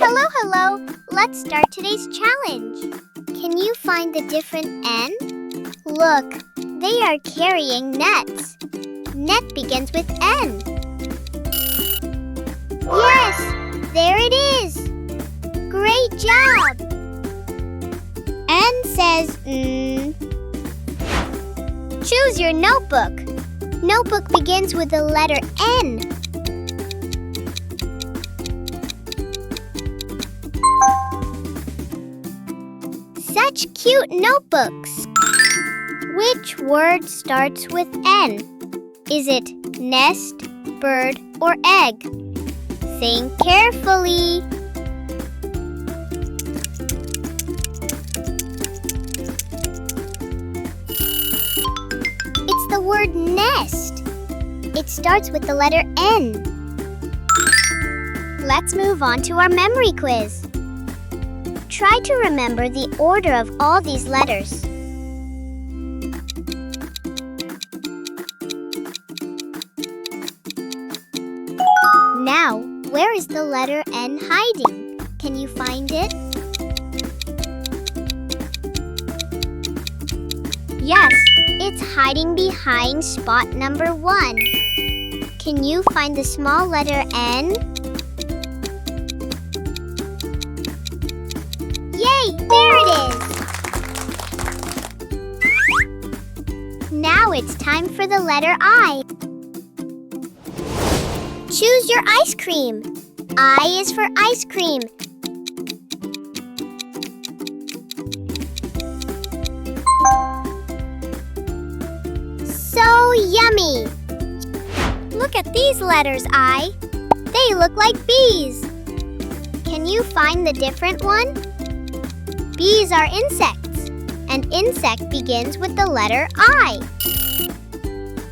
Hello, hello! Let's start today's challenge. Can you find the different N? Look, they are carrying nets. Net begins with N. Yes, there it is. Great job. N says N. Choose your notebook. Notebook begins with the letter N. Such cute notebooks. Which word starts with N? Is it nest, bird, or egg? Think carefully. It's the word nest. It starts with the letter N. Let's move on to our memory quiz. Try to remember the order of all these letters. Now, where is the letter N hiding? Can you find it? Yes, it's hiding behind spot number 1. Can you find the small letter N? Yay! There it is! Now it's time for the letter I. Choose your ice cream. I is for ice cream. So yummy! Look at these letters, I. They look like bees. Can you find the different one? Bees are insects, and insect begins with the letter I.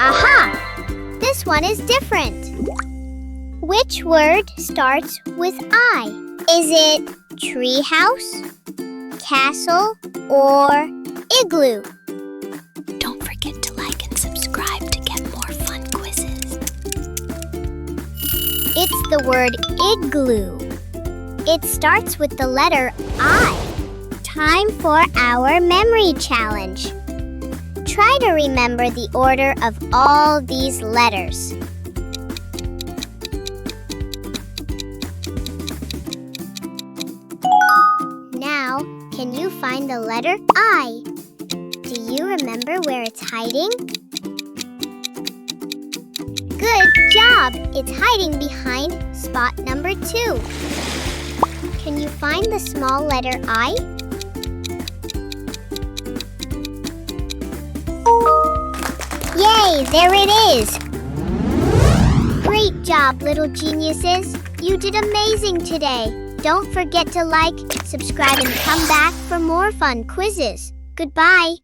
Aha! This one is different. Which word starts with I? Is it treehouse, castle, or igloo? Don't forget to like and subscribe to get more fun quizzes. It's the word igloo. It starts with the letter I. Time for our memory challenge. Try to remember the order of all these letters. Now, can you find the letter I? Do you remember where it's hiding? Good job! It's hiding behind spot number 2. Can you find the small letter I? Yay! There it is! Great job, little geniuses! You did amazing today! Don't forget to like, subscribe, and come back for more fun quizzes. Goodbye!